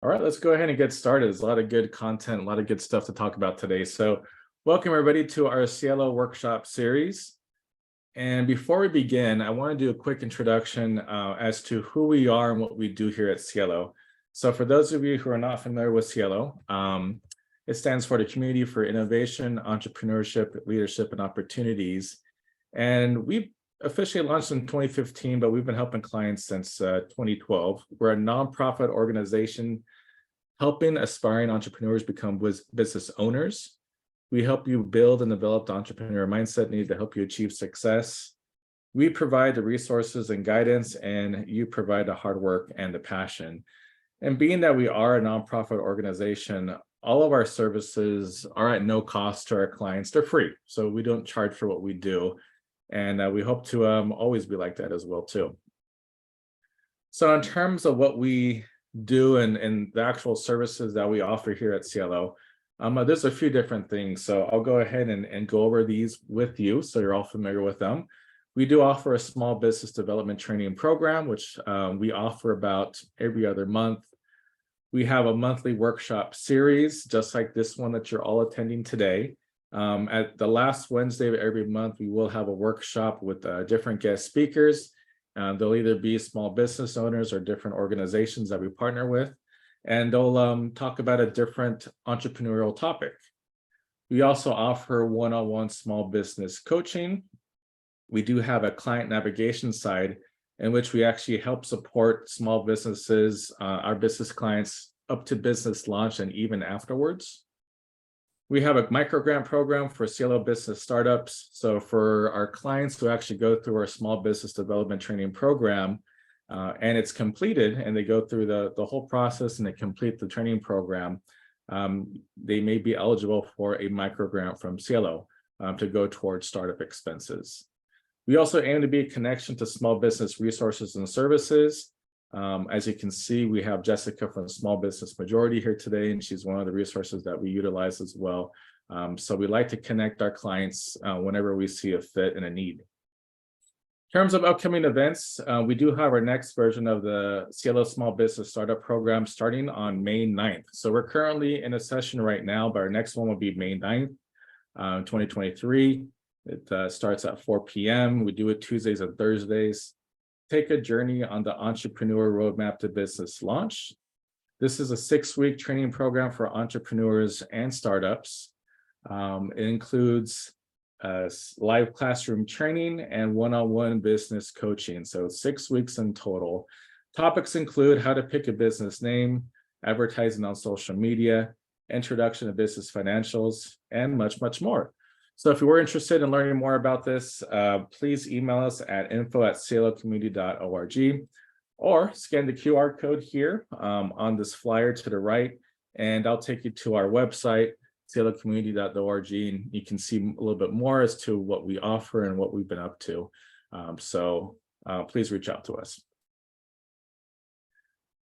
All right, let's go ahead and get started. There's a lot of good content, a lot of good stuff to talk about today. So, welcome everybody to our CIELO workshop series. And before we begin, I want to do a quick introduction as to who we are and what we do here at CIELO. So, for those of you who are not familiar with CIELO, it stands for the Community for Innovation, Entrepreneurship, Leadership, and Opportunities. And we officially launched in 2015, but we've been helping clients since 2012. We're a nonprofit organization helping aspiring entrepreneurs become business owners. We help you build and develop the entrepreneur mindset needed to help you achieve success. We provide the resources and guidance, and you provide the hard work and the passion. And being that we are a nonprofit organization, all of our services are at no cost to our clients. They're free, so we don't charge for what we do. And we hope to always be like that as well, too. So in terms of what we do and the actual services that we offer here at CIELO, there's a few different things. So I'll go ahead and go over these with you so you're all familiar with them. We do offer a small business development training program, which we offer about every other month. We have a monthly workshop series, just like this one that you're all attending today. At the last Wednesday of every month, we will have a workshop with different guest speakers. They'll either be small business owners or different organizations that we partner with, and they'll talk about a different entrepreneurial topic. We also offer one-on-one small business coaching. We do have a client navigation side in which we actually help support small businesses, our business clients, up to business launch and even afterwards. We have a microgrant program for CIELO business startups. So for our clients who actually go through our small business development training program, and it's completed, and they go through the whole process and they complete the training program, they may be eligible for a microgrant from CIELO to go towards startup expenses. We also aim to be a connection to small business resources and services. As you can see, we have Jessica from Small Business Majority here today, and she's one of the resources that we utilize as well. So we like to connect our clients whenever we see a fit and a need. In terms of upcoming events, we do have our next version of the CIELO Small Business Startup Program starting on May 9th. So we're currently in a session right now, but our next one will be May 9th, 2023. It starts at 4 p.m. We do it Tuesdays and Thursdays. Take a journey on the Entrepreneur Roadmap to Business Launch. This is a 6-week training program for entrepreneurs and startups. It includes live classroom training and one-on-one business coaching. So 6 weeks in total. Topics include how to pick a business name, advertising on social media, introduction to business financials, and much, much more. So if you were interested in learning more about this, please email us at info@cielocommunity.org or scan the QR code here on this flyer to the right, and I'll take you to our website, cielocommunity.org, and you can see a little bit more as to what we offer and what we've been up to. So please reach out to us.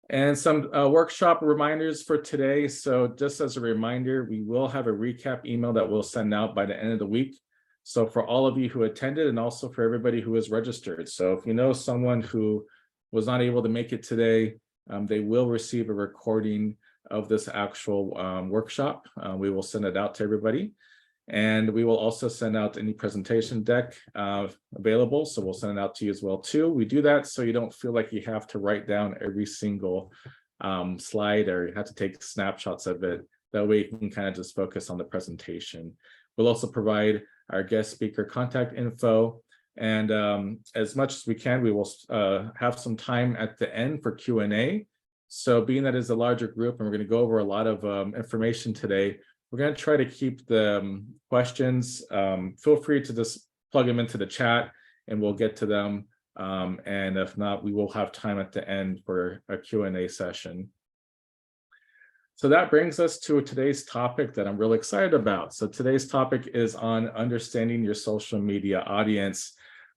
And some workshop reminders for today. So just as a reminder, we will have a recap email that we'll send out by the end of the week. So for all of you who attended and also for everybody who is registered. So if you know someone who was not able to make it today, they will receive a recording of this actual workshop. We will send it out to everybody. And we will also send out any presentation deck available. So we'll send it out to you as well too. We do that so you don't feel like you have to write down every single slide or you have to take snapshots of it. That way you can kind of just focus on the presentation. We'll also provide our guest speaker contact info. And as much as we can, we will have some time at the end for Q&A. So being that it's a larger group and we're going to go over a lot of information today, we're going to try to keep the questions. Feel free to just plug them into the chat and we'll get to them. And if not, we will have time at the end for a Q&A session. So that brings us to today's topic that I'm really excited about. So today's topic is on understanding your social media audience.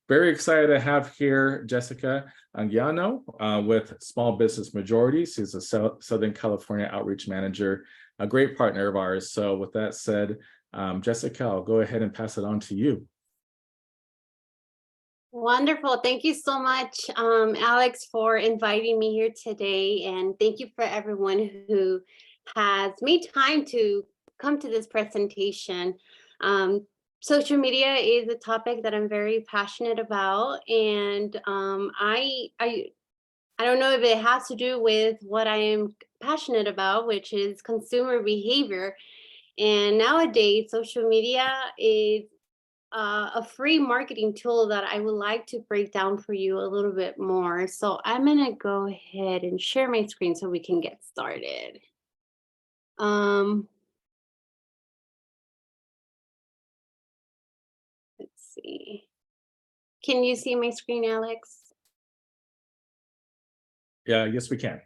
Very excited to have here Jessica Anguiano with Small Business Majority. She's a Southern California Outreach Manager, a great partner of ours. So with that said, Jessica, I'll go ahead and pass it on to you. Wonderful. Thank you so much, Alex, for inviting me here today. And thank you for everyone who has made time to come to this presentation. Um, Social media is a topic that I'm very passionate about. And I don't know if it has to do with what I am passionate about, which is consumer behavior. And nowadays, social media is a free marketing tool that I would like to break down for you a little bit more. So I'm gonna go ahead and share my screen so we can get started. Um, let's see. Can you see my screen, Alex? Yeah, yes, we can.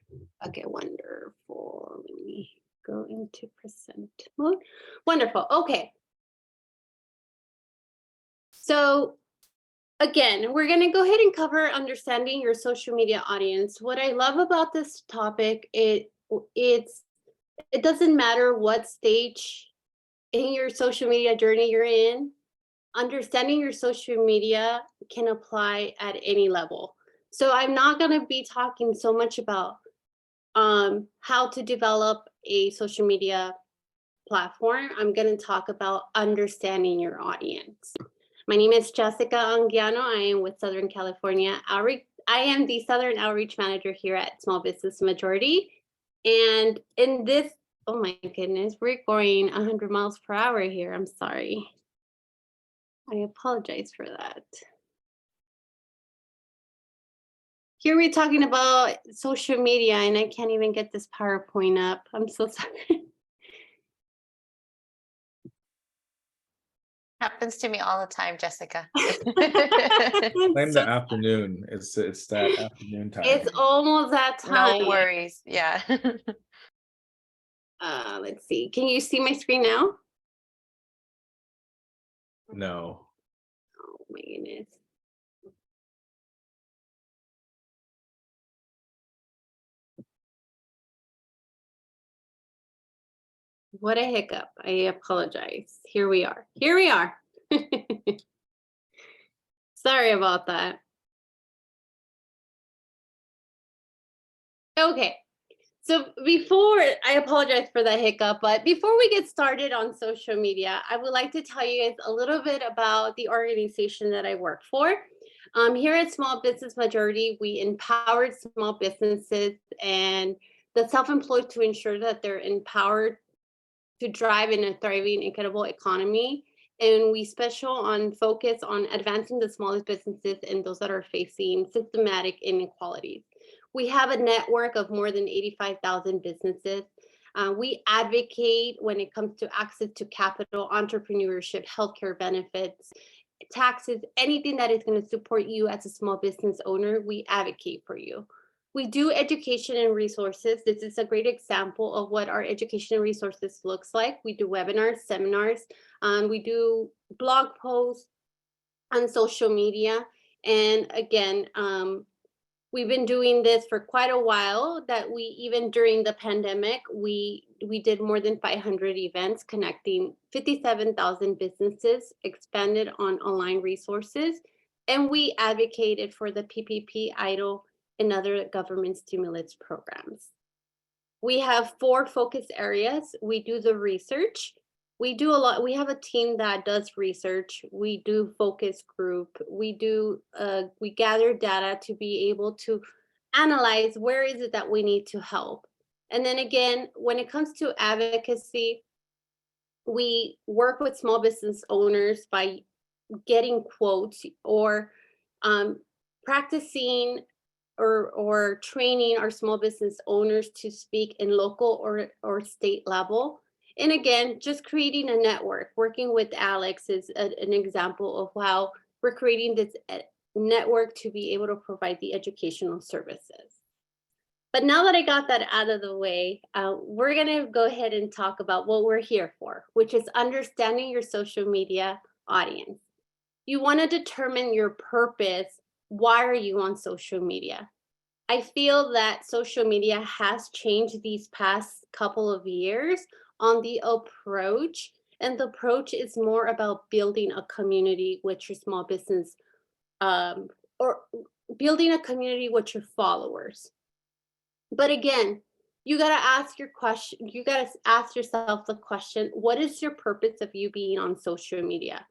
Okay, wonderful. Let me go into present mode. Wonderful. Okay. So again, we're going to go ahead and cover understanding your social media audience. What I love about this topic, it doesn't matter what stage in your social media journey you're in. Understanding your social media can apply at any level. So I'm not going to be talking so much about how to develop a social media platform. I'm going to talk about understanding your audience. My name is Jessica Anguiano. I am with Southern California Outreach. I am the Southern Outreach Manager here at Small Business Majority. And in this, oh my goodness, we're going 100 miles per hour here. I'm sorry. I apologize for that. Here we're talking about social media, and I can't even get this PowerPoint up. I'm so sorry. Happens to me all the time, Jessica. Blame the afternoon. It's that afternoon time. It's almost that time. No worries. Yeah. Let's see. Can you see my screen now? No. Oh my goodness. What a hiccup. I apologize. Here we are. Here we are. Sorry about that. Okay. So I apologize for that hiccup, but before we get started on social media, I would like to tell you guys a little bit about the organization that I work for. Here at Small Business Majority, we empower small businesses and the self-employed to ensure that they're empowered to drive in a thriving, equitable economy. And we focus on advancing the smallest businesses and those that are facing systematic inequalities. We have a network of more than 85,000 businesses. We advocate when it comes to access to capital, entrepreneurship, healthcare benefits, taxes, anything that is going to support you as a small business owner, we advocate for you. We do education and resources. This is a great example of what our education and resources looks like. We do webinars, seminars, we do blog posts on social media. And again, we've been doing this for quite a while, that we even during the pandemic, we did more than 500 events connecting 57,000 businesses, expanded on online resources, and we advocated for the PPP, EIDL, and other government stimulus programs. We have 4 focus areas. We do the research. We do a lot. We have a team that does research. We do focus group. We gather data to be able to analyze where is it that we need to help. And then again, when it comes to advocacy, we work with small business owners by getting quotes or practicing or training our small business owners to speak in local or state level. And again, just creating a network. Working with Alex is an example of how we're creating this network to be able to provide the educational services. But now that I got that out of the way, we're going to go ahead and talk about what we're here for, which is understanding your social media audience. You want to determine your purpose. Why are you on social media? I feel that social media has changed these past couple of years on the approach. And the approach is more about building a community with your small business or building a community with your followers. But again, you got to ask your question. You got to ask yourself the question, what is your purpose of you being on social media?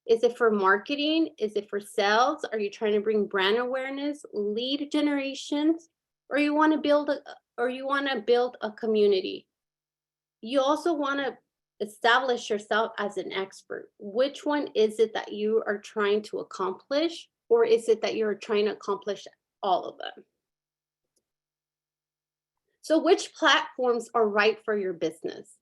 Is it for marketing? Is it for sales? Are you trying to bring brand awareness, lead generations, or you want to build a community? You also want to establish yourself as an expert. Which one is it that you are trying to accomplish, or is it that you're trying to accomplish all of them? So which platforms are right for your business?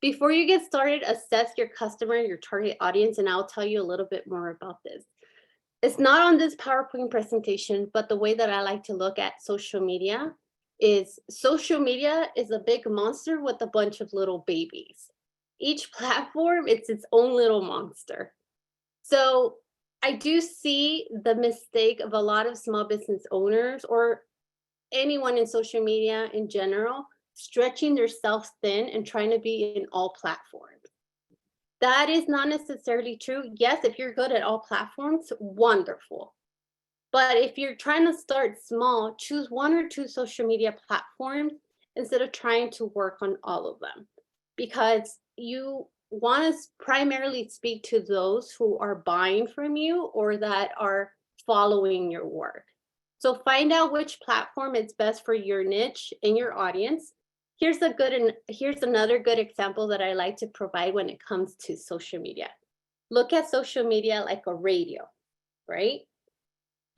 Before you get started, assess your customer, your target audience, and I'll tell you a little bit more about this. It's not on this PowerPoint presentation, but the way that I like to look at social media is a big monster with a bunch of little babies. Each platform, it's its own little monster. So I do see the mistake of a lot of small business owners or anyone in social media in general, stretching themselves thin and trying to be in all platforms. That is not necessarily true. Yes, if you're good at all platforms, wonderful. But if you're trying to start small, choose one or two social media platforms instead of trying to work on all of them, because you want to primarily speak to those who are buying from you or that are following your work. So find out which platform is best for your niche and your audience. Here's another good example that I like to provide when it comes to social media. Look at social media like a radio, right?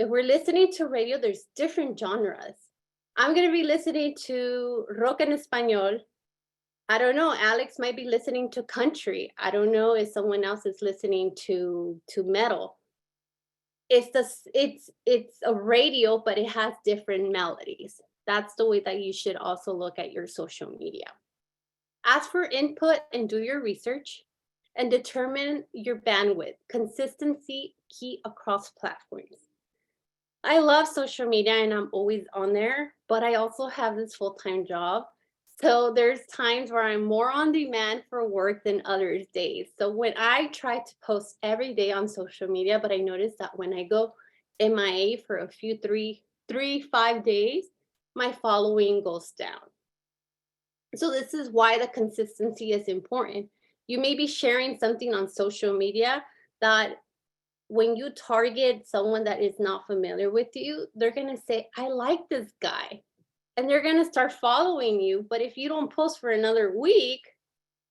If we're listening to radio, there's different genres. I'm going to be listening to rock en español. I don't know, Alex might be listening to country. I don't know if someone else is listening to metal. It's a radio, but it has different melodies. That's the way that you should also look at your social media. Ask for input and do your research and determine your bandwidth. Consistency key across platforms. I love social media and I'm always on there, but I also have this full-time job. So there's times where I'm more on demand for work than others days. So when I try to post every day on social media, but I notice that when I go MIA for a few 5 days, my following goes down. So this is why the consistency is important. You may be sharing something on social media that when you target someone that is not familiar with you, they're going to say, I like this guy. And they're going to start following you. But if you don't post for another week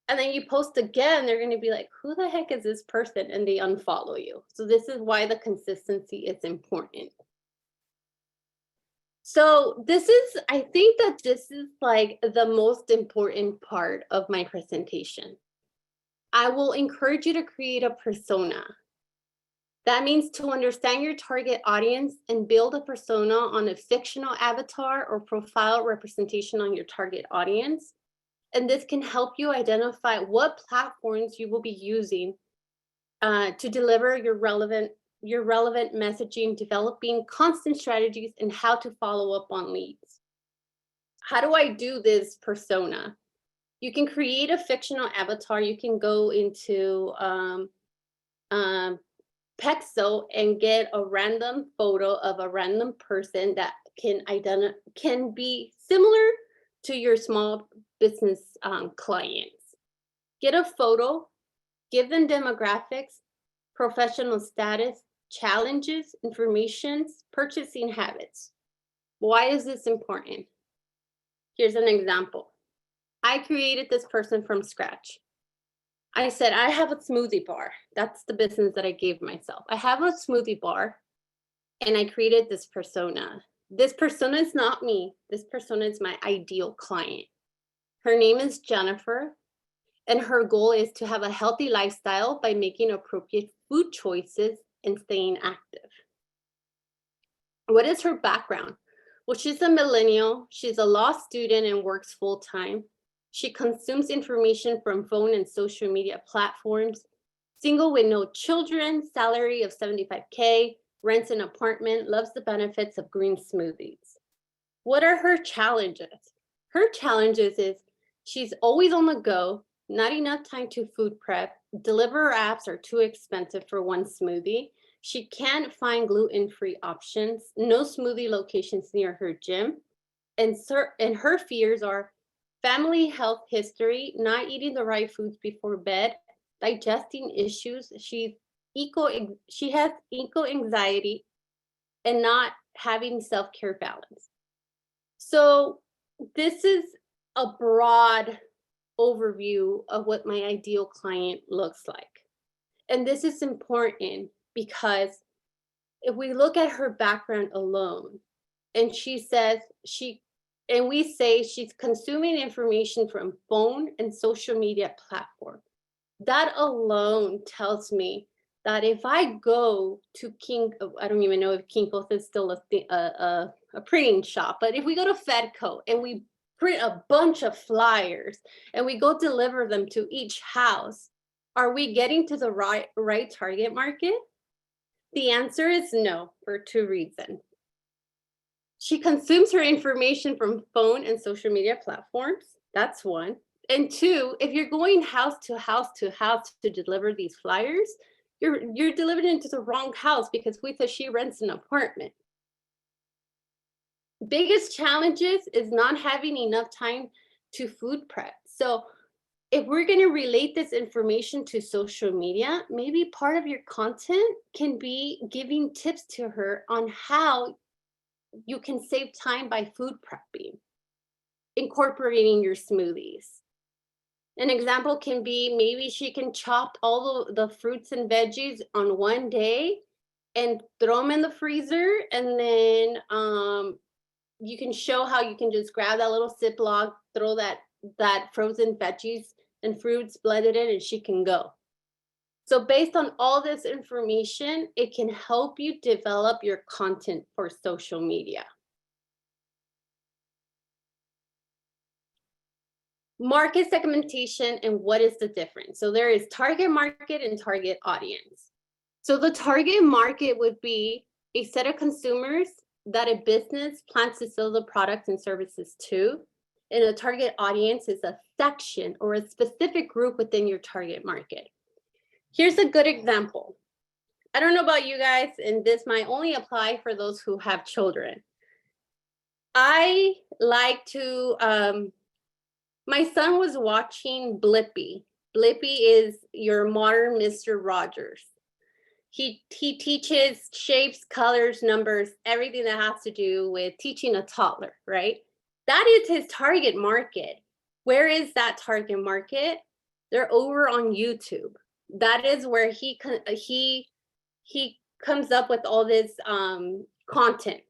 and then you post again, they're going to be like, who the heck is this person? And they unfollow you. So this is why the consistency is important. So I think that this is like the most important part of my presentation. I will encourage you to create a persona. That means to understand your target audience and build a persona on a fictional avatar or profile representation on your target audience. And this can help you identify what platforms you will be using to deliver your relevant messaging, developing constant strategies, and how to follow up on leads. How do I do this persona? You can create a fictional avatar. You can go into Pexel and get a random photo of a random person that can be similar to your small business clients. Get a photo, give them demographics, professional status, challenges, information, purchasing habits. Why is this important? Here's an example. I created this person from scratch. I said, I have a smoothie bar. That's the business that I gave myself. I have a smoothie bar and I created this persona. This persona is not me. This persona is my ideal client. Her name is Jennifer, and her goal is to have a healthy lifestyle by making appropriate food choices and staying active. What is her background? Well, she's a millennial. She's a law student and works full-time. She consumes information from phone and social media platforms, single with no children, salary of $75K, rents an apartment, loves the benefits of green smoothies. What are her challenges? Her challenges is she's always on the go, not enough time to food prep, delivery apps are too expensive for one smoothie. She can't find gluten-free options, no smoothie locations near her gym. And her fears are family health history, not eating the right foods before bed, digesting issues. She has eco anxiety and not having self-care balance. So this is a broad overview of what my ideal client looks like. And this is important because if we look at her background alone, and we say she's consuming information from phone and social media platform, that alone tells me that if I go to I don't even know if Kinko's is still a printing shop, but if we go to Fedco and we print a bunch of flyers and we go deliver them to each house, are we getting to the right target market? The answer is no, for two reasons. She consumes her information from phone and social media platforms. That's one. And two, if you're going house to house to house to deliver these flyers, you're delivering into the wrong house because we said she rents an apartment. Biggest challenges is not having enough time to food prep. So if we're going to relate this information to social media, maybe part of your content can be giving tips to her on how you can save time by food prepping, incorporating your smoothies. An example can be maybe she can chop all the fruits and veggies on one day and throw them in the freezer, and then you can show how you can just grab that little Ziploc, throw that frozen veggies and fruits, blend it in, and she can go. So based on all this information, it can help you develop your content for social media. Market segmentation and what is the difference? So there is target market and target audience. So the target market would be a set of consumers that a business plans to sell the products and services to. And a target audience is a section or a specific group within your target market. Here's a good example. I don't know about you guys, and this might only apply for those who have children. I like to, my son was watching Blippi. Blippi is your modern Mr. Rogers. He teaches shapes, colors, numbers, everything that has to do with teaching a toddler, right? That is his target market. Where is that target market? They're over on YouTube. That is where he comes up with all this content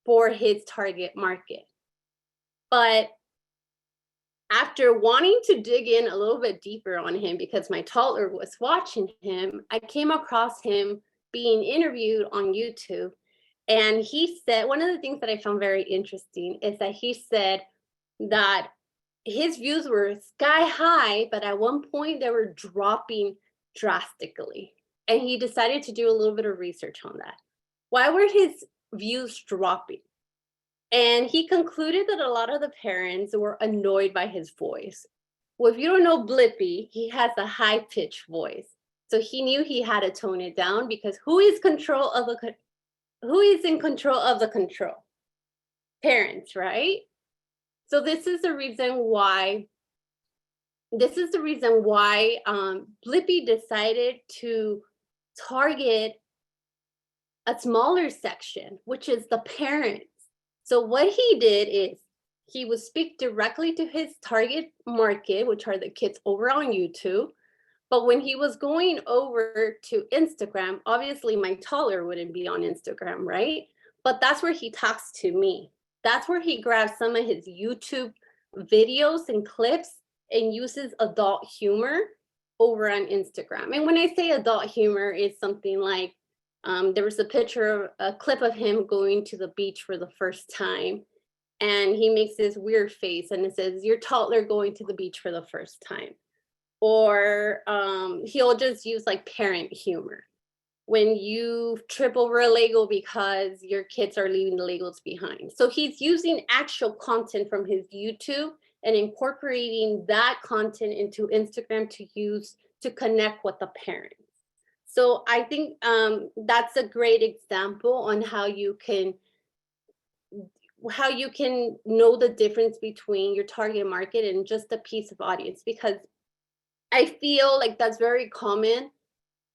for his target market. But after wanting to dig in a little bit deeper on him, because my toddler was watching him, I came across him being interviewed on YouTube. And he said, one of the things that I found very interesting is that he said that his views were sky high, but at one point they were dropping drastically. And he decided to do a little bit of research on that. Why were his views dropping? And he concluded that a lot of the parents were annoyed by his voice. Well, if you don't know Blippi, he has a high-pitched voice. So he knew he had to tone it down because who is in control of the control? Parents, right? So this is the reason why Blippi decided to target a smaller section, which is the parents. So what he did is he would speak directly to his target market, which are the kids over on YouTube. But when he was going over to Instagram, obviously my toddler wouldn't be on Instagram, right? But that's where he talks to me. That's where he grabs some of his YouTube videos and clips and uses adult humor over on Instagram. And when I say adult humor, it's something like, there was a clip of him going to the beach for the first time. And he makes this weird face and it says, your toddler going to the beach for the first time. Or he'll just use like parent humor. When you trip over a Lego because your kids are leaving the Legos behind. So he's using actual content from his YouTube and incorporating that content into Instagram to use to connect with the parents. So I think that's a great example on how you can know the difference between your target market and just a piece of audience, because I feel like that's very common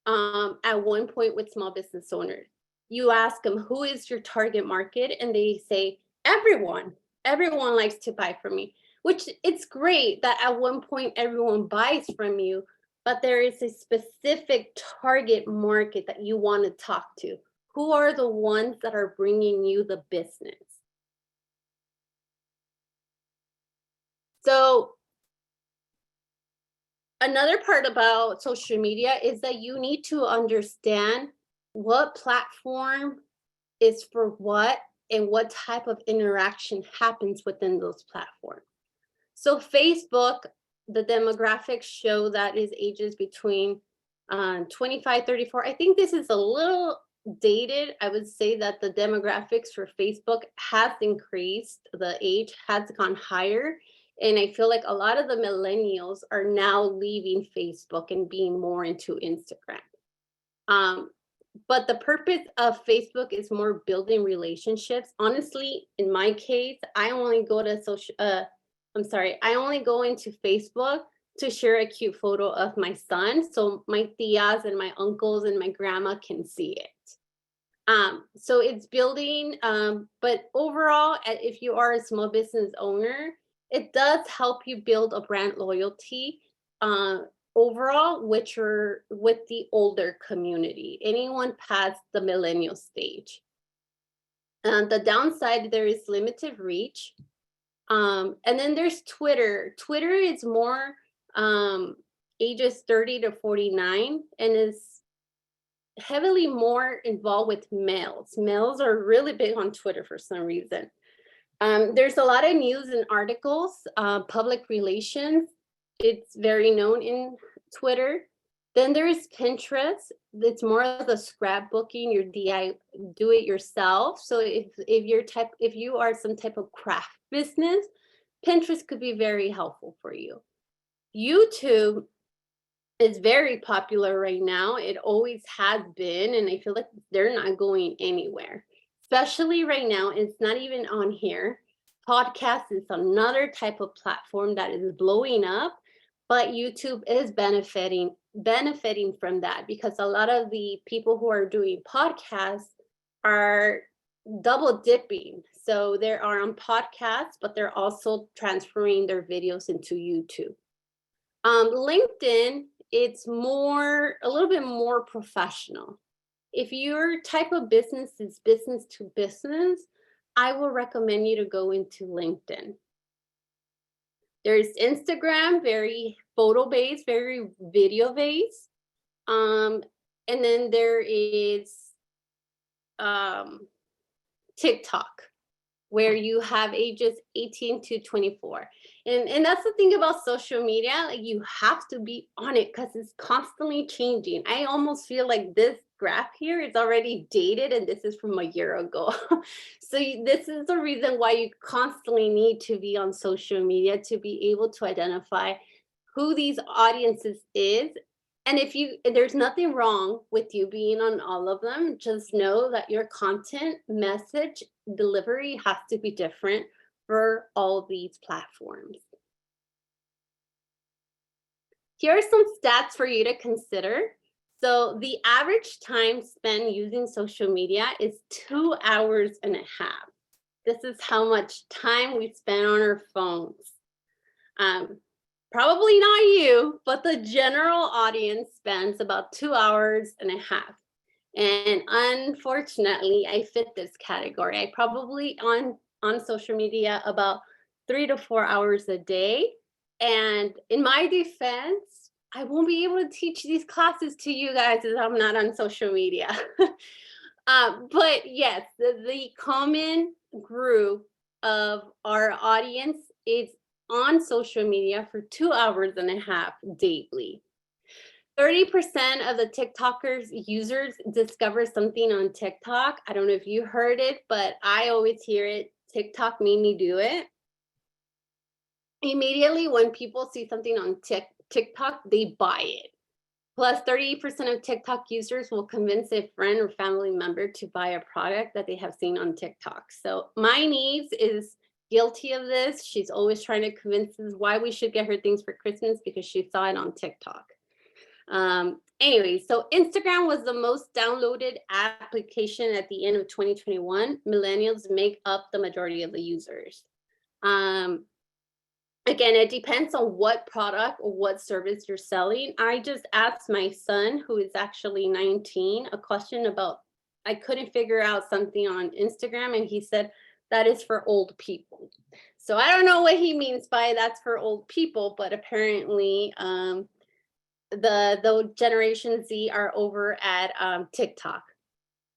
at one point with small business owners. You ask them, who is your target market? And they say, everyone. Everyone likes to buy from me, which it's great that at one point everyone buys from you, but there is a specific target market that you want to talk to. Who are the ones that are bringing you the business? So another part about social media is that you need to understand what platform is for what and what type of interaction happens within those platforms. So Facebook, the demographics show that is ages between 25, 34. I think this is a little dated. I would say that the demographics for Facebook has increased. The age has gone higher. And I feel like a lot of the millennials are now leaving Facebook and being more into Instagram. But the purpose of Facebook is more building relationships. Honestly, in my case, I only go into Facebook to share a cute photo of my son, so my tias and my uncles and my grandma can see it. So it's building, but overall, if you are a small business owner, it does help you build a brand loyalty overall with the older community, anyone past the millennial stage. The downside, there is limited reach. And then there's Twitter. Twitter is more ages 30 to 49 and is heavily more involved with males. Males are really big on Twitter for some reason. There's a lot of news and articles, public relations. It's very known in Twitter. Then there is Pinterest. It's more of the scrapbooking, your DIY, do it yourself. So if you are some type of craft business, Pinterest could be very helpful for you. YouTube is very popular right now. It always has been, and I feel like they're not going anywhere. Especially right now, it's not even on here. Podcast is another type of platform that is blowing up, but YouTube is benefiting from that, because a lot of the people who are doing podcasts are double dipping. So they are on podcasts, but they're also transferring their videos into YouTube. LinkedIn, it's a little bit more professional. If your type of business is business to business, I will recommend you to go into LinkedIn. There's Instagram, very photo-based, very video-based. And then there is TikTok, where you have ages 18 to 24. And that's the thing about social media, like you have to be on it because it's constantly changing. I almost feel like this graph here is already dated and this is from a year ago. So this is the reason why you constantly need to be on social media, to be able to identify who these audiences is. And there's nothing wrong with you being on all of them. Just know that your content message delivery has to be different for all these platforms. Here are some stats for you to consider. So the average time spent using social media is 2.5 hours. This is how much time we spend on our phones. Probably not you, but the general audience spends about 2.5 hours. And unfortunately, I fit this category. I probably on social media about 3 to 4 hours a day. And in my defense, I won't be able to teach these classes to you guys if I'm not on social media. But yes, the common group of our audience is on social media for 2.5 hours daily. 30% of the TikTokers users discover something on TikTok. I don't know if you heard it, but I always hear it. TikTok made me do it. Immediately when people see something on TikTok, they buy it. Plus 30% of TikTok users will convince a friend or family member to buy a product that they have seen on TikTok. So my niece is guilty of this. She's always trying to convince us why we should get her things for Christmas because she saw it on TikTok. Anyway, so Instagram was the most downloaded application at the end of 2021. Millennials make up the majority of the users. Again, it depends on what product or what service you're selling. I just asked my son, who is actually 19, a question about, I couldn't figure out something on Instagram, and he said, that is for old people. So I don't know what he means by that's for old people, but apparently the Generation Z are over at TikTok.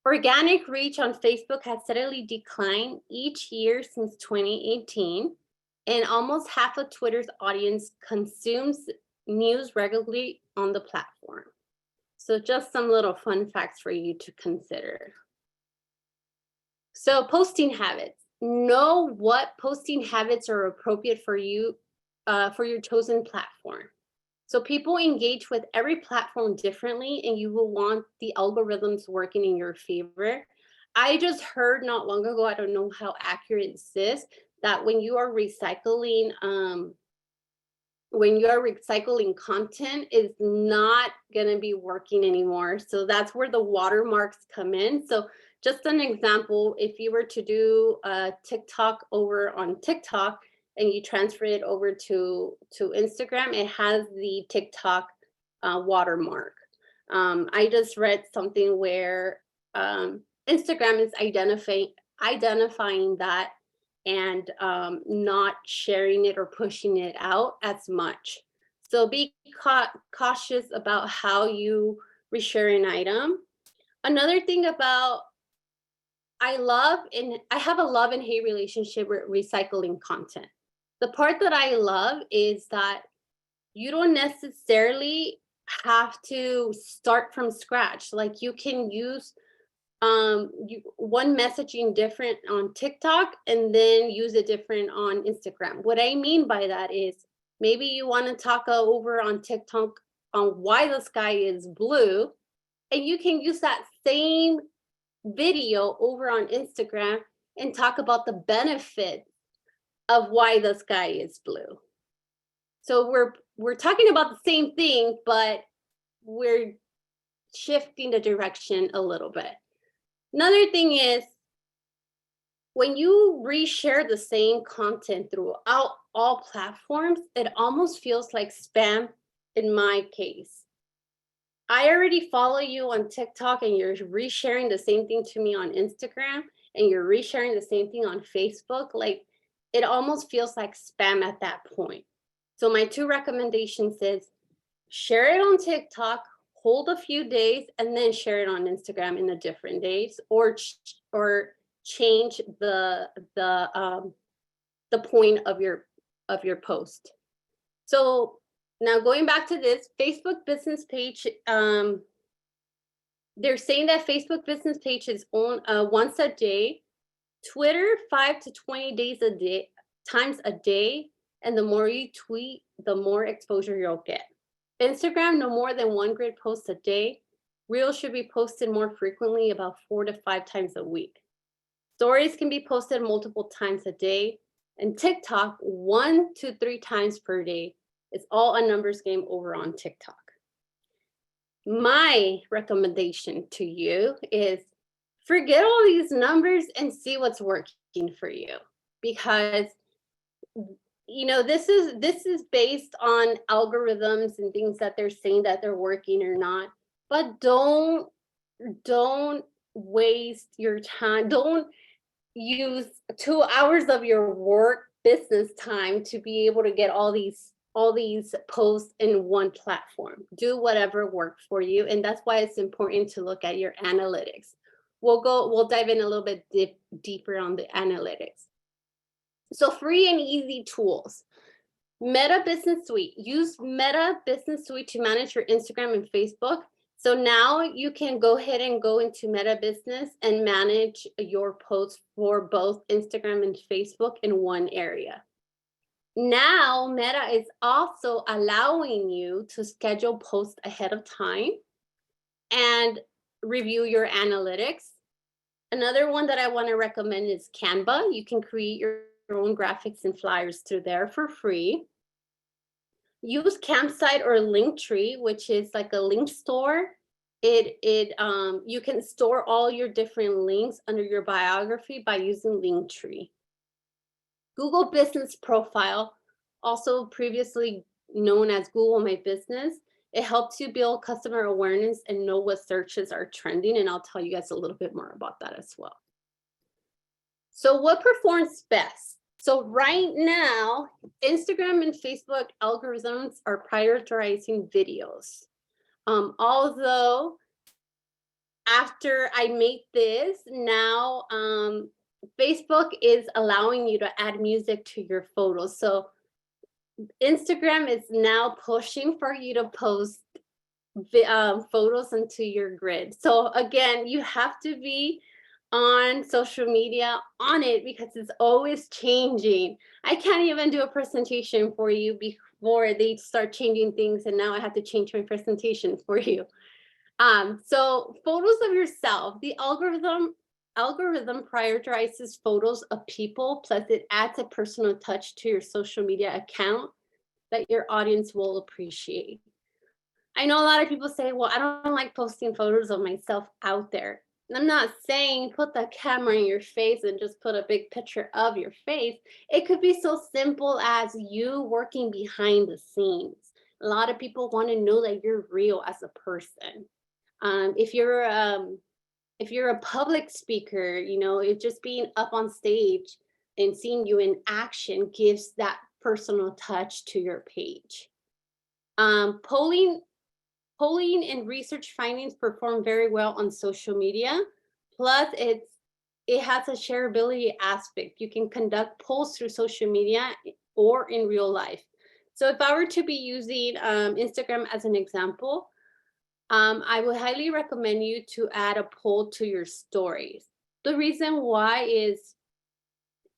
Organic reach on Facebook has steadily declined each year since 2018, and almost half of Twitter's audience consumes news regularly on the platform. So just some little fun facts for you to consider. So posting habits. Know what posting habits are appropriate for you for your chosen platform. So people engage with every platform differently, and you will want the algorithms working in your favor. I just heard not long ago, I don't know how accurate this is, that when you are recycling content, is not going to be working anymore. So that's where the watermarks come in. So just an example, if you were to do a TikTok over on TikTok and you transfer it over to Instagram, it has the TikTok watermark. I just read something where Instagram is identifying that and not sharing it or pushing it out as much. So be cautious about how you reshare an item. Another thing about, I have a love and hate relationship with recycling content. The part that I love is that you don't necessarily have to start from scratch. Like you can use one messaging different on TikTok and then use it different on Instagram. What I mean by that is maybe you want to talk over on TikTok on why the sky is blue, and you can use that same video over on Instagram and talk about the benefit of why the sky is blue. So we're talking about the same thing, but we're shifting the direction a little bit. Another thing is, when you reshare the same content throughout all platforms, it almost feels like spam in my case. I already follow you on TikTok and you're resharing the same thing to me on Instagram and you're resharing the same thing on Facebook. Like, it almost feels like spam at that point. So my two recommendations is share it on TikTok, hold a few days, and then share it on Instagram in the different days, or change the point of your post. So now going back to this Facebook business page, they're saying that Facebook business page is on once a day, Twitter 5 to 20 times a day, and the more you tweet, the more exposure you'll get. Instagram, no more than one grid post a day. Reels should be posted more frequently, about 4 to 5 times a week. Stories can be posted multiple times a day. And TikTok, 1 to 3 times per day. It's all a numbers game over on TikTok. My recommendation to you is forget all these numbers and see what's working for you. Because this is based on algorithms and things that they're saying that they're working or not. But don't waste your time. Don't use 2 hours of your work business time to be able to get all these posts in one platform. Do whatever works for you, and that's why it's important to look at your analytics. We'll dive in a little bit deeper on the analytics. So free and easy tools. Meta Business Suite. Use Meta Business Suite to manage your Instagram and Facebook. So now you can go ahead and go into Meta Business and manage your posts for both Instagram and Facebook in one area. Now, Meta is also allowing you to schedule posts ahead of time and review your analytics. Another one that I want to recommend is Canva. You can create your own graphics and flyers through there for free. Use Campsite or Linktree, which is like a link store. You can store all your different links under your biography by using Linktree. Google Business Profile, also previously known as Google My Business. It helps you build customer awareness and know what searches are trending. And I'll tell you guys a little bit more about that as well. So what performs best? So right now, Instagram and Facebook algorithms are prioritizing videos. Although after I made this, now Facebook is allowing you to add music to your photos. So Instagram is now pushing for you to post photos into your grid. So again, you have to be on social media on it because it's always changing. I can't even do a presentation for you before they start changing things, and now I have to change my presentation for you. So photos of yourself, the algorithm prioritizes photos of people, plus it adds a personal touch to your social media account that your audience will appreciate. I know a lot of people say, well, I don't like posting photos of myself out there. And I'm not saying put the camera in your face and just put a big picture of your face. It could be so simple as you working behind the scenes. A lot of people want to know that you're real as a person. If you're a public speaker, you know, it just being up on stage and seeing you in action gives that personal touch to your page. Polling and research findings perform very well on social media. Plus, it has a shareability aspect. You can conduct polls through social media or in real life. So if I were to be using Instagram as an example, I would highly recommend you to add a poll to your stories. The reason why is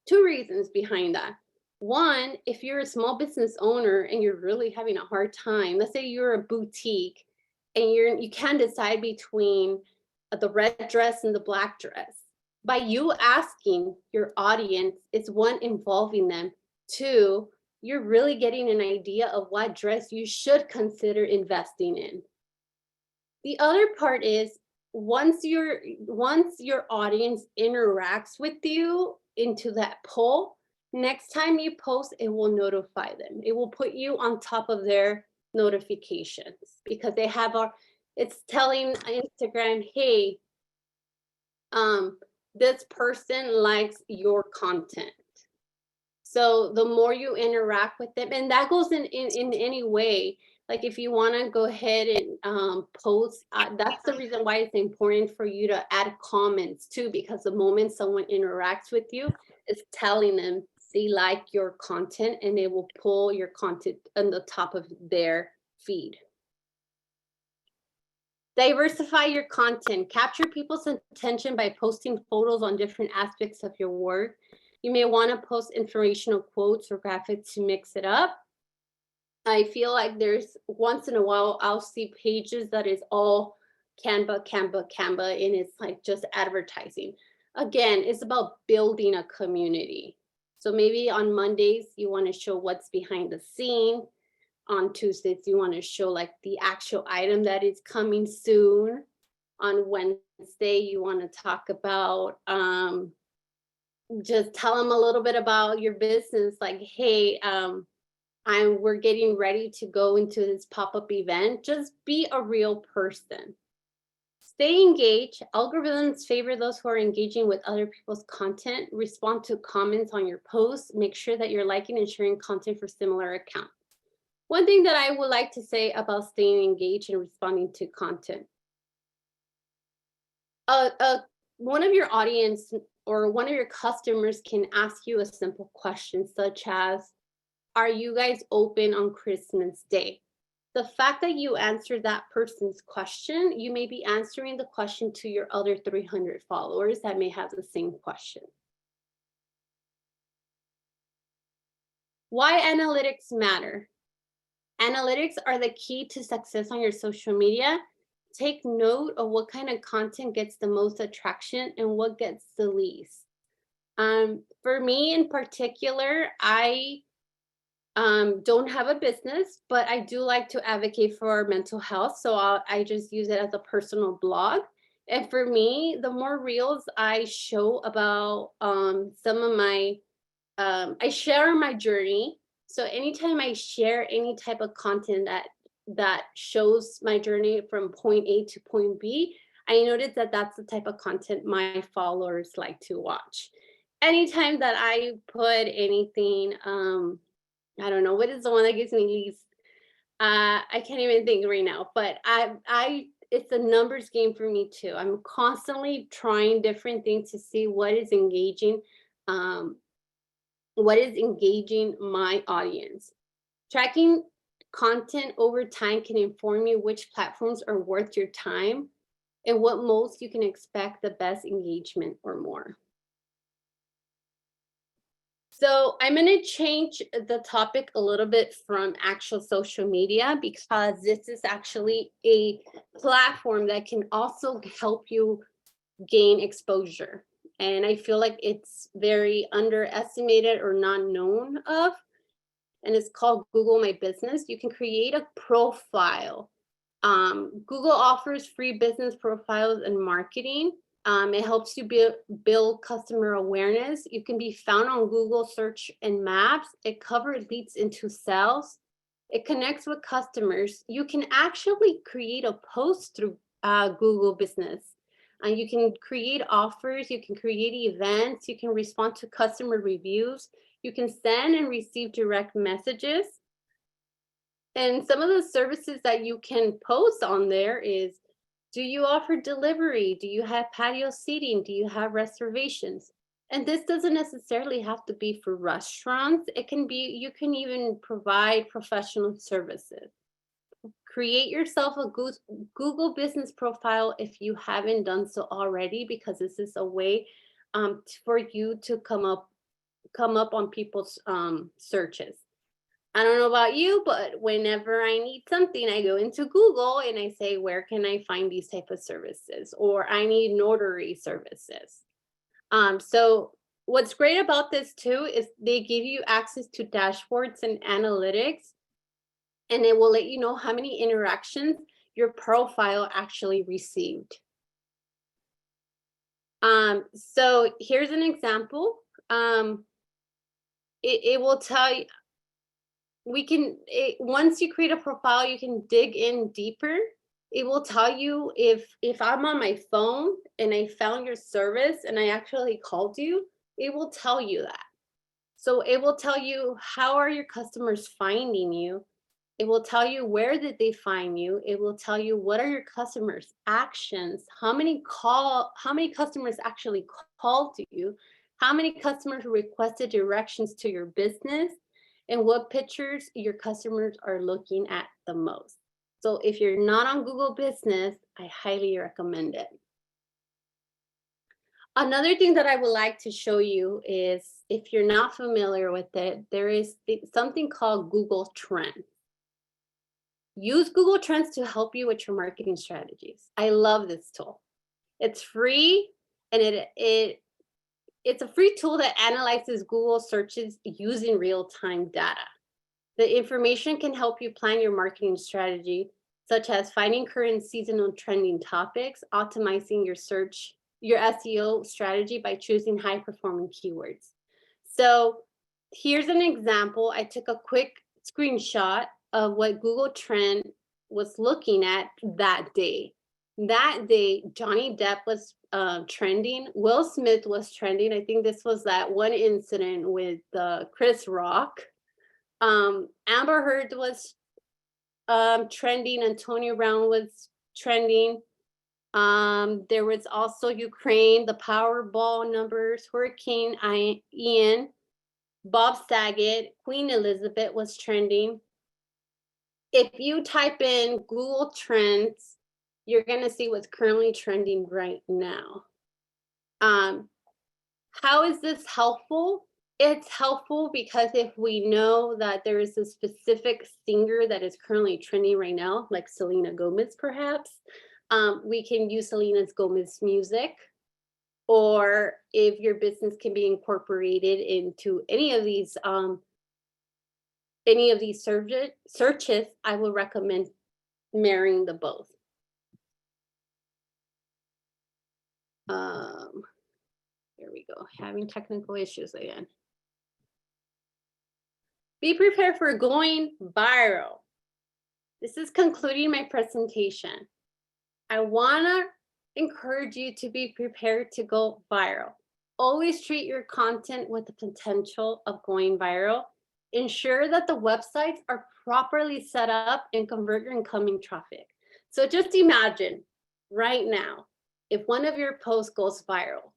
two reasons behind that. One, if you're a small business owner and you're really having a hard time, let's say you're a boutique and you can't decide between the red dress and the black dress. By you asking your audience, it's one, involving them. Two, you're really getting an idea of what dress you should consider investing in. The other part is once your audience interacts with you into that poll, next time you post, it will notify them. It will put you on top of their notifications because they have it's telling Instagram, hey, this person likes your content. So the more you interact with them, and that goes in any way. Like if you want to go ahead and post, that's the reason why it's important for you to add comments too, because the moment someone interacts with you, it's telling them they like your content and they will pull your content on the top of their feed. Diversify your content. Capture people's attention by posting photos on different aspects of your work. You may want to post informational quotes or graphics to mix it up. I feel like there's once in a while I'll see pages that is all Canva, and it's like just advertising. Again, it's about building a community. So maybe on Mondays, you want to show what's behind the scene. On Tuesdays, you want to show like the actual item that is coming soon. On Wednesday, you want to talk about, just tell them a little bit about your business. Like, hey, we're getting ready to go into this pop-up event. Just be a real person. Stay engaged. Algorithms favor those who are engaging with other people's content. Respond to comments on your posts. Make sure that you're liking and sharing content for similar accounts. One thing that I would like to say about staying engaged and responding to content. One of your audience or one of your customers can ask you a simple question such as, are you guys open on Christmas Day? The fact that you answer that person's question, you may be answering the question to your other 300 followers that may have the same question. Why analytics matter. Analytics are the key to success on your social media. Take note of what kind of content gets the most attraction and what gets the least. For me in particular, I don't have a business, but I do like to advocate for mental health. So I just use it as a personal blog. And for me, the more reels I show about some of my, I share my journey. So anytime I share any type of content that shows my journey from point A to point B, I noticed that that's the type of content my followers like to watch. Anytime that I put anything, I don't know what is the one that gives me least. I can't even think right now, but it's a numbers game for me too. I'm constantly trying different things to see what is engaging my audience. Tracking content over time can inform you which platforms are worth your time and what most you can expect the best engagement or more. So I'm going to change the topic a little bit from actual social media because this is actually a platform that can also help you gain exposure. And I feel like it's very underestimated or not known of. And it's called Google My Business. You can create a profile. Google offers free business profiles and marketing. It helps you build customer awareness. You can be found on Google search and maps. It covers leads into sales. It connects with customers. You can actually create a post through Google Business. You can create offers. You can create events. You can respond to customer reviews. You can send and receive direct messages. And some of the services that you can post on there is, do you offer delivery? Do you have patio seating? Do you have reservations? And this doesn't necessarily have to be for restaurants. It can be, you can even provide professional services. Create yourself a Google business profile if you haven't done so already, because this is a way for you to come up on people's searches. I don't know about you, but whenever I need something, I go into Google and I say, where can I find these type of services? Or I need notary services. So what's great about this too is they give you access to dashboards and analytics, and it will let you know how many interactions your profile actually received. So here's an example. It will tell you, once you create a profile, you can dig in deeper. It will tell you if I'm on my phone and I found your service and I actually called you, it will tell you that. So it will tell you, how are your customers finding you? It will tell you, where did they find you? It will tell you, what are your customers' actions? How many customers actually called you? How many customers requested directions to your business? And what pictures your customers are looking at the most. So if you're not on Google Business, I highly recommend it. Another thing that I would like to show you is, if you're not familiar with it, there is something called Google Trends. Use Google Trends to help you with your marketing strategies. I love this tool. It's free, and it's a free tool that analyzes Google searches using real-time data. The information can help you plan your marketing strategy, such as finding current seasonal trending topics, optimizing your SEO strategy by choosing high-performing keywords. So here's an example. I took a quick screenshot of what Google Trend was looking at that day. That day, Johnny Depp was trending. Will Smith was trending. I think this was that one incident with Chris Rock. Amber Heard was trending. Antonio Brown was trending. There was also Ukraine, the Powerball numbers, Hurricane Ian, Bob Saget, Queen Elizabeth was trending. If you type in Google Trends, you're going to see what's currently trending right now. How is this helpful? It's helpful because if we know that there is a specific singer that is currently trending right now, like Selena Gomez, perhaps, we can use Selena Gomez music. Or if your business can be incorporated into any of these searches, I would recommend marrying the both. Here we go, having technical issues again. Be prepared for going viral. This is concluding my presentation. I wanna encourage you to be prepared to go viral. Always treat your content with the potential of going viral. Ensure that the websites are properly set up and convert your incoming traffic. So just imagine right now, if one of your posts goes viral,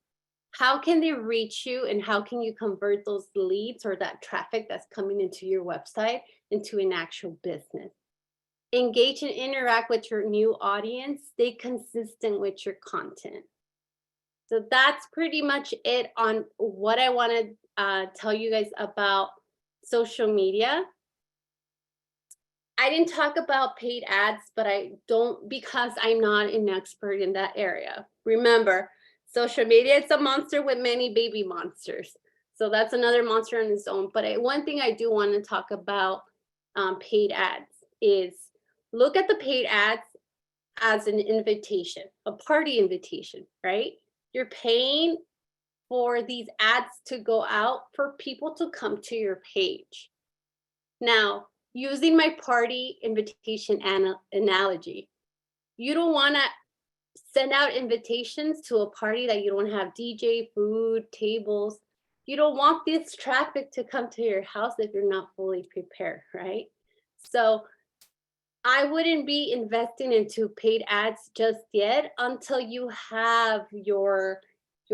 how can they reach you and how can you convert those leads or that traffic that's coming into your website into an actual business? Engage and interact with your new audience. Stay consistent with your content. So that's pretty much it on what I want to tell you guys about social media. I didn't talk about paid ads, but I don't because I'm not an expert in that area. Remember, social media, it's a monster with many baby monsters. So that's another monster on its own. But one thing I do want to talk about paid ads is look at the paid ads as an invitation, a party invitation, right? You're paying for these ads to go out for people to come to your page. Now, using my party invitation analogy, you don't want to send out invitations to a party that you don't have DJ, food, tables. You don't want this traffic to come to your house if you're not fully prepared, right? So I wouldn't be investing into paid ads just yet until you have your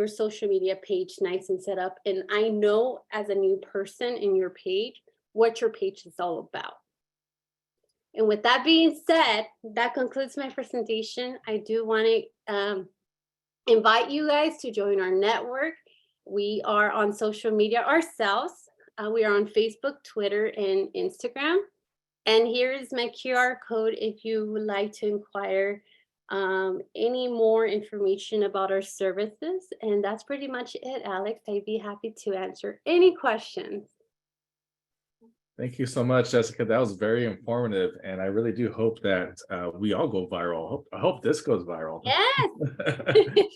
social media page nice and set up. And I know as a new person in your page, what your page is all about. And with that being said, that concludes my presentation. I do want to invite you guys to join our network. We are on social media ourselves. We are on Facebook, Twitter, and Instagram. And here is my QR code if you would like to inquire any more information about our services. And that's pretty much it, Alex. I'd be happy to answer any questions. Thank you so much, Jessica. That was very informative. And I really do hope that we all go viral. I hope this goes viral. Yes.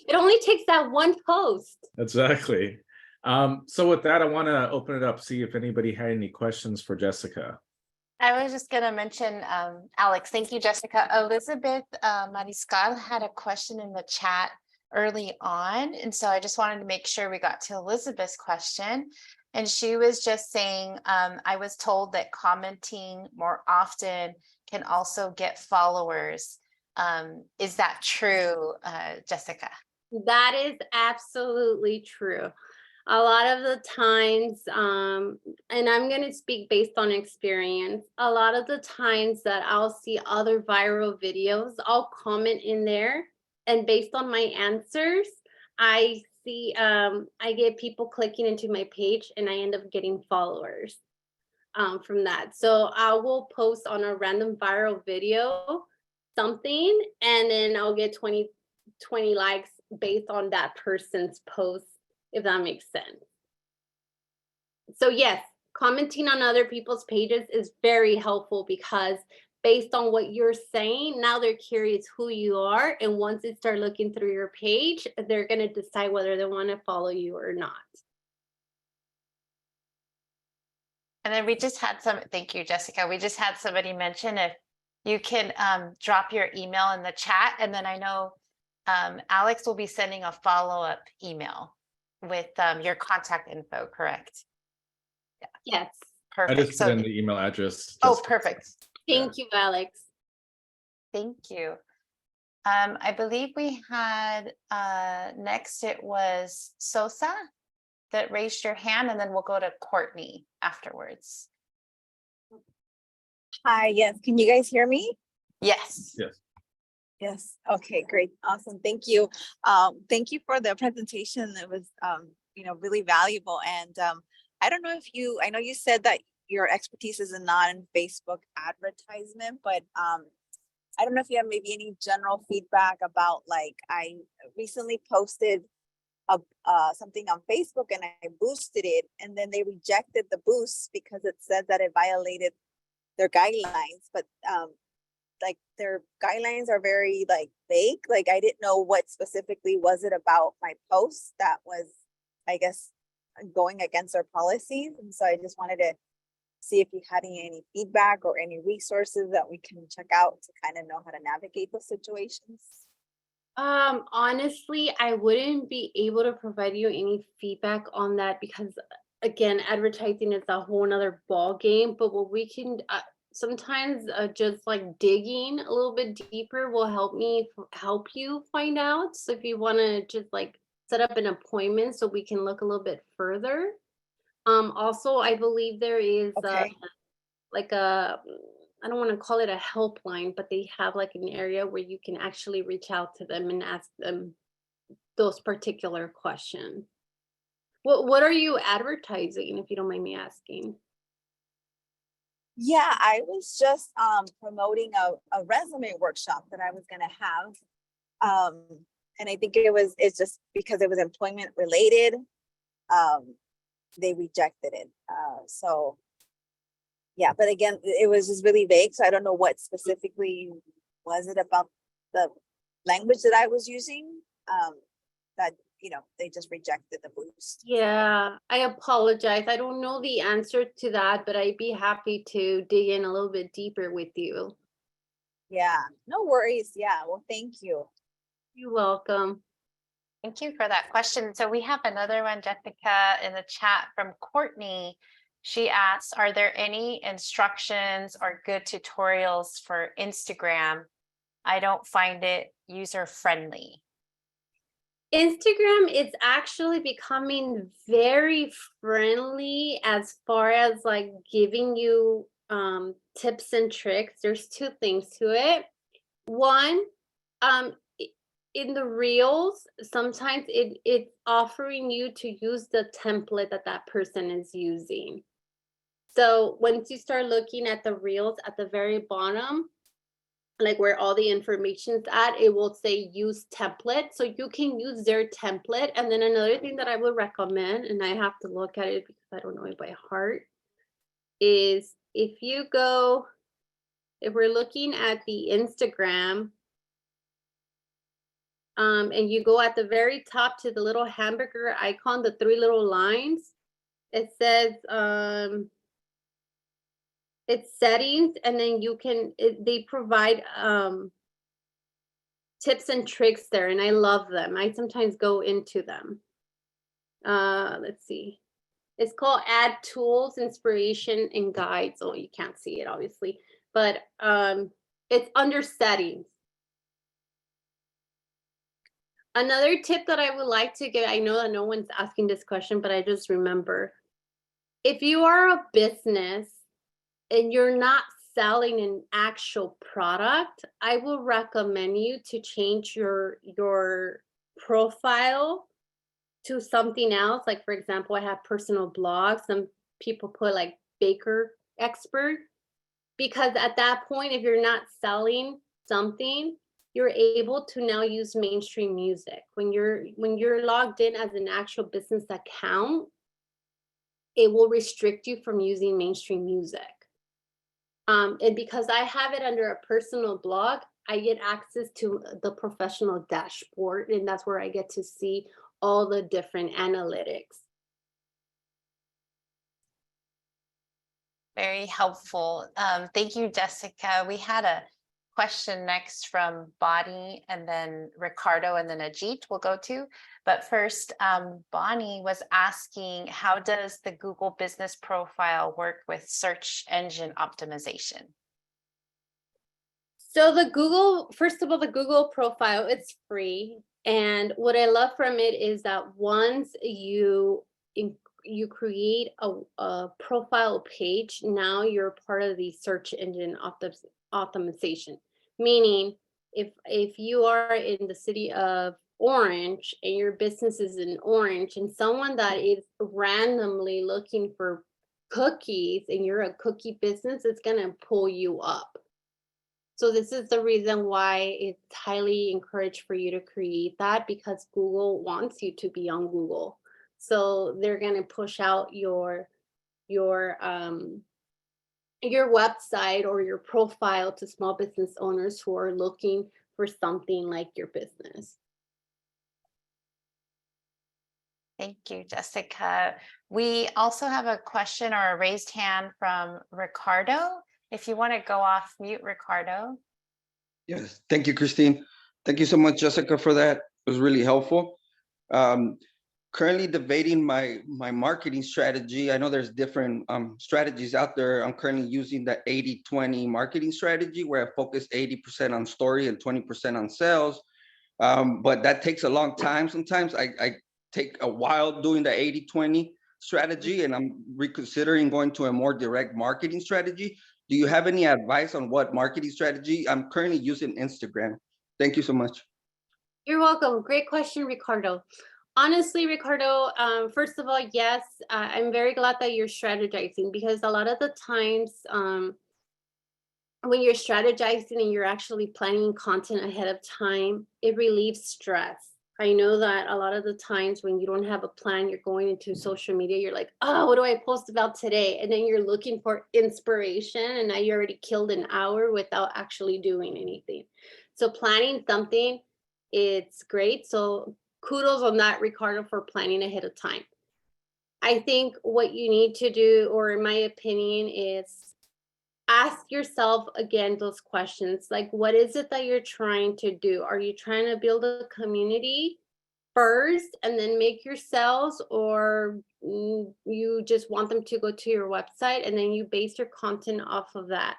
It only takes that one post. Exactly. So with that, I want to open it up, see if anybody had any questions for Jessica. I was just going to mention, Alex, thank you, Jessica. Elizabeth Mariscal had a question in the chat early on. And so I just wanted to make sure we got to Elizabeth's question. And she was just saying, I was told that commenting more often can also get followers. Is that true, Jessica? That is absolutely true. A lot of the times, and I'm going to speak based on experience, a lot of the times that I'll see other viral videos, I'll comment in there. And based on my answers, I see, I get people clicking into my page and I end up getting followers from that. So I will post on a random viral video something, and then I'll get 20 likes based on that person's post, if that makes sense. So yes, commenting on other people's pages is very helpful because based on what you're saying, now they're curious who you are. And once they start looking through your page, they're going to decide whether they want to follow you or not. And then we just had thank you, Jessica. We just had somebody mention if you can drop your email in the chat. And then I know Alex will be sending a follow-up email with your contact info, correct? Yeah. Yes. Perfect. I just put in the email address. Oh, perfect. Thank you, Alex. Thank you. I believe we had next it was Sosa that raised your hand, and then we'll go to Courtney afterwards. Hi, yes. Can you guys hear me? Yes. Yes. Yes. Okay, great. Awesome. Thank you. Thank you for the presentation. It was, really valuable. And I don't know if I know you said that your expertise is not in Facebook advertisement, but I don't know if you have maybe any general feedback about, like, I recently posted something on Facebook and I boosted it, and then they rejected the boost because it said that it violated their guidelines, but like their guidelines are very like vague. Like, I didn't know what specifically was it about my post that was, I guess, going against their policies. And so I just wanted to see if you had any feedback or any resources that we can check out to kind of know how to navigate those situations. Honestly, I wouldn't be able to provide you any feedback on that because, again, advertising is a whole nother ball game. But what we can sometimes just like digging a little bit deeper will help you find out. So if you want to just like set up an appointment so we can look a little bit further. Also, I believe there is Okay. like I don't want to call it a helpline, but they have like an area where you can actually reach out to them and ask them those particular questions. What are you advertising, if you don't mind me asking? Yeah, I was just promoting a resume workshop that I was gonna have. And I think it's just because it was employment related. They rejected it. So yeah, but again, it was just really vague. So I don't know what specifically was it about the language that I was using. That, they just rejected the boost. Yeah, I apologize. I don't know the answer to that, but I'd be happy to dig in a little bit deeper with you. Yeah, no worries. Yeah, well, thank you. You're welcome. Thank you for that question. So we have another one, Jessica, in the chat from Courtney. She asks, are there any instructions or good tutorials for Instagram? I don't find it user friendly. Instagram is actually becoming very friendly as far as like giving you tips and tricks. There's two things to it. One, in the reels, sometimes it's offering you to use the template that person is using. So once you start looking at the reels at the very bottom, like where all the information's at, it will say use template. So you can use their template. And then another thing that I would recommend, and I have to look at it because I don't know it by heart, is if we're looking at the Instagram, and you go at the very top to the little hamburger icon, the three little lines, it says, it's settings, and then they provide tips and tricks there, and I love them. I sometimes go into them. Let's see. It's called Add Tools, Inspiration, and Guides. Oh, you can't see it, obviously, but it's under settings. Another tip that I would like to give, I know that no one's asking this question, but I just remember, if you are a business and you're not selling an actual product, I will recommend you to change your profile to something else. Like, for example, I have personal blogs. Some people put like baker expert, because at that point, if you're not selling something, you're able to now use mainstream music. When you're logged in as an actual business account, it will restrict you from using mainstream music. And because I have it under a personal blog, I get access to the professional dashboard, and that's where I get to see all the different analytics. Very helpful. Thank you, Jessica. We had a question next from Bonnie, and then Ricardo, and then Ajit we'll go to. But first, Bonnie was asking, how does the Google Business Profile work with search engine optimization? So first of all, the Google profile, it's free. And what I love from it is that once you create a profile page, now you're part of the search engine optimization. Meaning, if you are in the city of orange and your business is in orange, and someone that is randomly looking for cookies and you're a cookie business, it's going to pull you up. So this is the reason why it's highly encouraged for you to create that, because Google wants you to be on Google. So they're going to push out your website or your profile to small business owners who are looking for something like your business. Thank you, Jessica. We also have a question or a raised hand from Ricardo. If you want to go off mute, Ricardo. Yes, thank you, Christine. Thank you so much, Jessica, for that. It was really helpful. Currently debating my marketing strategy. I know there's different strategies out there. I'm currently using the 80-20 marketing strategy, where I focus 80% on story and 20% on sales. But that takes a long time. Sometimes I take a while doing the 80-20 strategy, and I'm reconsidering going to a more direct marketing strategy. Do you have any advice on what marketing strategy? I'm currently using Instagram. Thank you so much. You're welcome. Great question, Ricardo. Honestly, Ricardo, first of all, yes, I'm very glad that you're strategizing, because a lot of the times when you're strategizing and you're actually planning content ahead of time, it relieves stress. I know that a lot of the times when you don't have a plan, you're going into social media, you're like, oh, what do I post about today? And then you're looking for inspiration, and now you already killed an hour without actually doing anything. So planning something, it's great. So kudos on that, Ricardo, for planning ahead of time. I think what you need to do, or in my opinion, is ask yourself again those questions, like, what is it that you're trying to do? Are you trying to build a community first and then make your sales, or you just want them to go to your website and then you base your content off of that?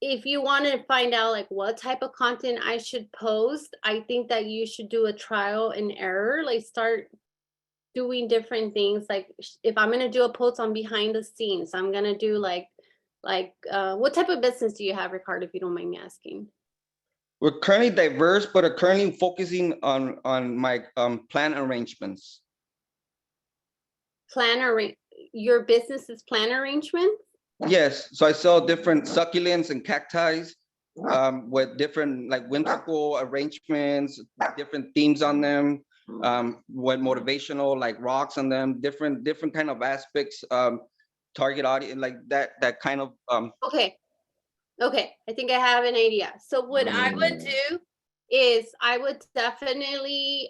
If you want to find out like what type of content I should post, I think that you should do a trial and error, like start doing different things. Like if I'm going to do a post on behind the scenes, I'm going to do like what type of business do you have, Ricardo, if you don't mind me asking? We're currently diverse, but are currently focusing on my plan arrangements. Your business is plan arrangements? Yes, so I sell different succulents and cacti with different like whimsical arrangements, different themes on them, with motivational like rocks on them, different kind of aspects, target audience, like that kind of Okay, I think I have an idea. So what I would do is I would definitely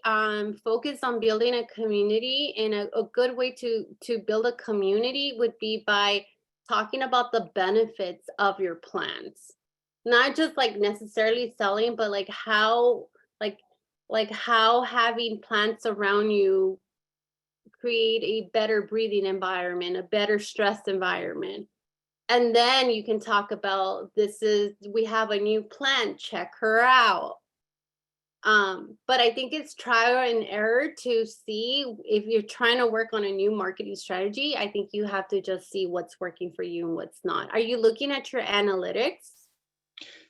focus on building a community, and a good way to build a community would be by talking about the benefits of your plans. Not just like necessarily selling, but like how how having plants around you create a better breathing environment, a better stress environment. And then you can talk about, we have a new plant, check her out. But I think it's trial and error to see if you're trying to work on a new marketing strategy. I think you have to just see what's working for you and what's not. Are you looking at your analytics?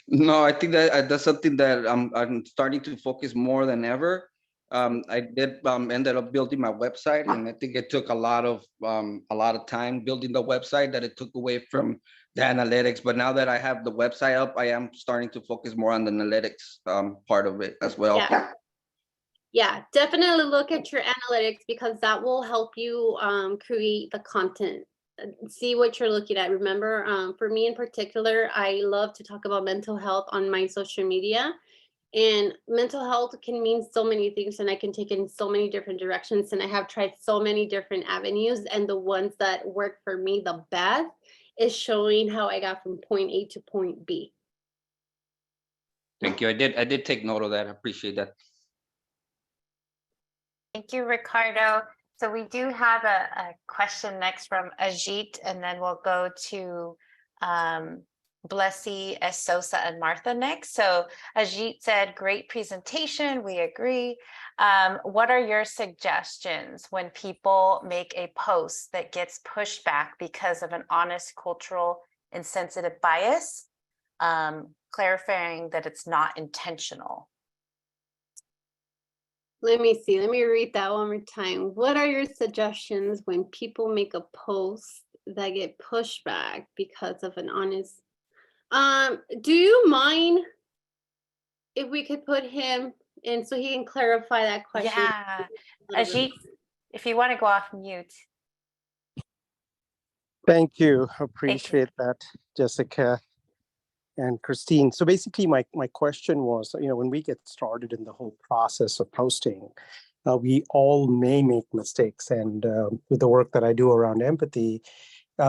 No, I think that that's something that I'm starting to focus more than ever. I did ended up building my website, and I think it took a lot of time building the website that it took away from the analytics. But now that I have the website up, I am starting to focus more on the analytics part of it as well. Yeah, definitely look at your analytics, because that will help you create the content. See what you're looking at. Remember, for me in particular, I love to talk about mental health on my social media. And mental health can mean so many things, and I can take it in so many different directions. And I have tried so many different avenues, and the ones that work for me the best is showing how I got from point A to point B. Thank you. I did take note of that. I appreciate that. Thank you, Ricardo. So we do have a question next from Ajit, and then we'll go to Blessy, Esosa, and Martha next. So Ajit said, great presentation, we agree. What are your suggestions when people make a post that gets pushed back because of an honest cultural insensitive bias? Clarifying that it's not intentional. Let me see. Let me read that one more time. What are your suggestions when people make a post that get pushed back because of an honest? Do you mind if we could put him in so he can clarify that question? Yeah, a little bit? Ajit, if you want to go off mute. Thank you. Thank you. Appreciate that, Jessica and Christine. So basically, my question was, when we get started in the whole process of posting, we all may make mistakes. And with the work that I do around empathy,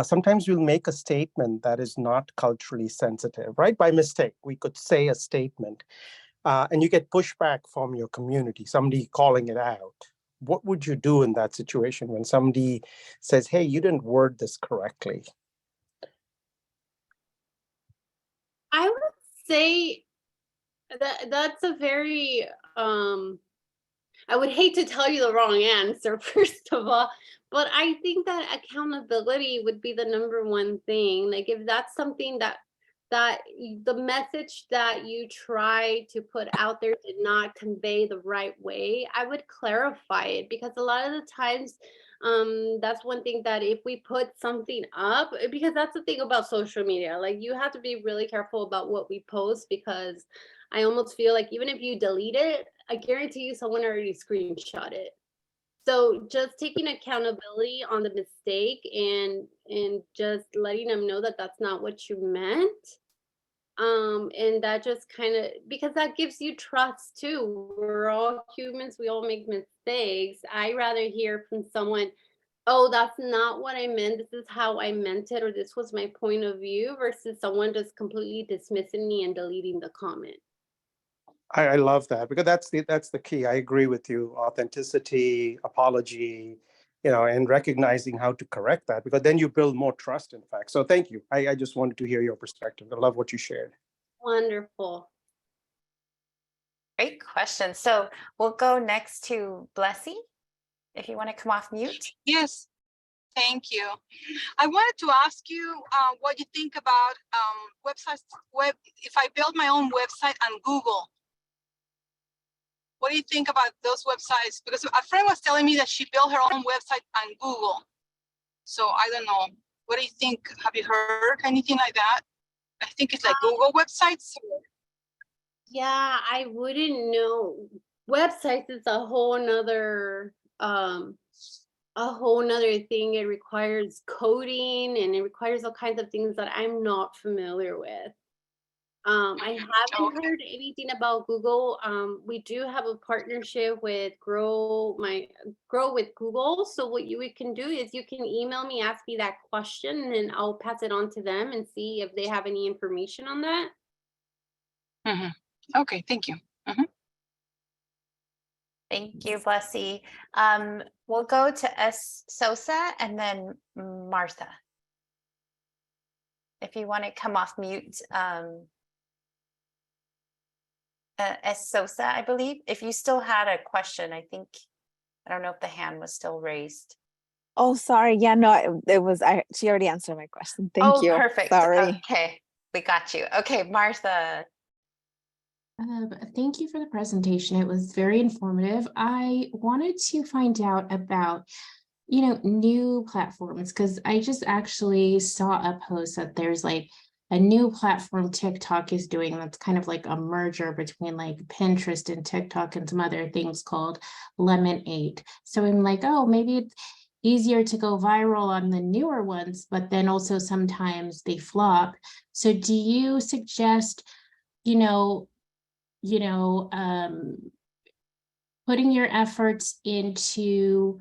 sometimes we'll make a statement that is not culturally sensitive, right? By mistake, we could say a statement and you get pushback from your community, somebody calling it out. What would you do in that situation when somebody says, hey, you didn't word this correctly? I would say that that's a very I would hate to tell you the wrong answer, first of all, but I think that accountability would be the number one thing. Like if that's something that the message that you try to put out there did not convey the right way, I would clarify it, because a lot of the times that's one thing that if we put something up, because that's the thing about social media, like you have to be really careful about what we post, because I almost feel like even if you delete it, I guarantee you someone already screenshot it. So just taking accountability on the mistake and just letting them know that that's not what you meant. And that just kind of, because that gives you trust too. We're all humans, we all make mistakes. I rather hear from someone, oh, that's not what I meant, this is how I meant it, or this was my point of view, versus someone just completely dismissing me and deleting the comment. I love that, because that's the key. I agree with you. Authenticity, apology, and recognizing how to correct that, because then you build more trust, in fact. So thank you. I just wanted to hear your perspective. I love what you shared. Wonderful. Great question. So we'll go next to Blessy, if you want to come off mute. Yes, thank you. I wanted to ask you what you think about websites. If I build my own website on Google, what do you think about those websites? Because a friend was telling me that she built her own website on Google. So I don't know. What do you think? Have you heard anything like that? I think it's like Google websites. Yeah, I wouldn't know. Websites is a whole nother thing. It requires coding and it requires all kinds of things that I'm not familiar with. I haven't heard anything about Google. We do have a partnership with Grow with Google. So what we can do is you can email me, ask me that question, and I'll pass it on to them and see if they have any information on that. Mm-hmm. Okay, thank you. Mm-hmm. Thank you, Blessy. We'll go to S. Sosa and then Martha. If you want to come off mute, S. Sosa, I believe. If you still had a question, I don't know if the hand was still raised. Oh, sorry. Yeah, no, it was, she already answered my question. Thank you. Perfect. Sorry. Okay, we got you. Okay, Martha. Thank you for the presentation. It was very informative. I wanted to find out about, new platforms, because I just actually saw a post that there's like a new platform TikTok is doing that's kind of like a merger between like Pinterest and TikTok and some other things called Lemonade. So I'm like, oh, maybe it's easier to go viral on the newer ones, but then also sometimes they flop. So do you suggest, putting your efforts into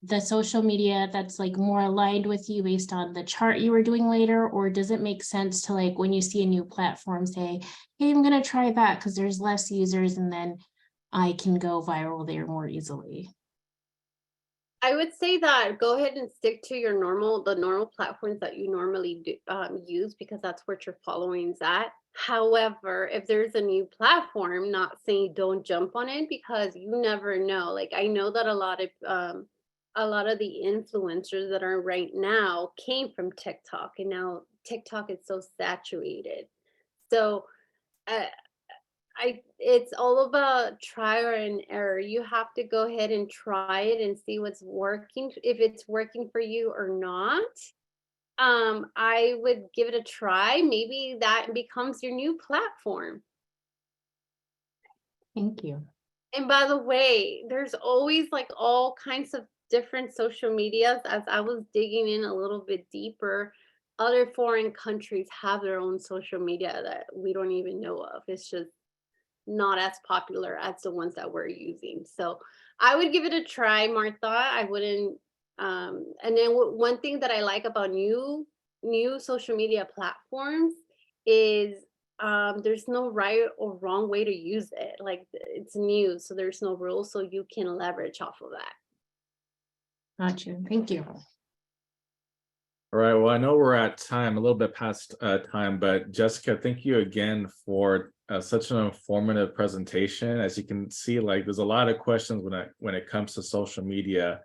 the social media that's like more aligned with you based on the chart you were doing later? Or does it make sense to, like, when you see a new platform, say, hey, I'm going to try that because there's less users and then I can go viral there more easily? I would say that go ahead and stick to the normal platforms that you normally use, because that's what your following's at. However, if there's a new platform, not saying don't jump on it, because you never know. Like I know that a lot of the influencers that are right now came from TikTok, and now TikTok is so saturated. So it's all about trial and error. You have to go ahead and try it and see what's working, if it's working for you or not. I would give it a try. Maybe that becomes your new platform. Thank you. And by the way, there's always like all kinds of different social medias. As I was digging in a little bit deeper, other foreign countries have their own social media that we don't even know of. It's just not as popular as the ones that we're using. So I would give it a try, Martha. I wouldn't. And then one thing that I like about new social media platforms is there's no right or wrong way to use it. Like it's new, so there's no rules, so you can leverage off of that. Gotcha. Thank you. All right, well, I know we're at time, a little bit past time, but Jessica, thank you again for such an informative presentation. As you can see, like there's a lot of questions when it comes to social media,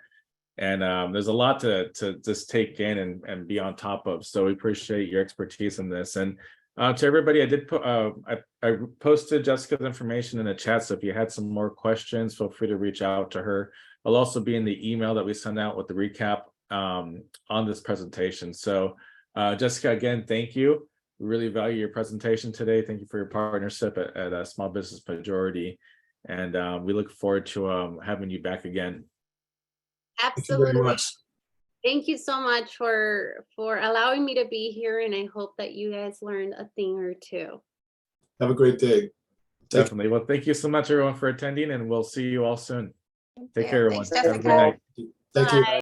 and there's a lot to just take in and be on top of. So we appreciate your expertise in this. And to everybody, I did put I posted Jessica's information in the chat. So if you had some more questions, feel free to reach out to her. I'll also be in the email that we send out with the recap on this presentation. So Jessica, again, thank you. We really value your presentation today. Thank you for your partnership at Small Business Majority. And we look forward to having you back again. Absolutely. Thank you very much. Thank you so much for allowing me to be here, and I hope that you guys learned a thing or two. Have a great day. Definitely. Well, thank you so much, everyone, for attending, and we'll see you all soon. Take you. care, everyone. Thanks, Have a good Jessica. night. Thank you. Bye.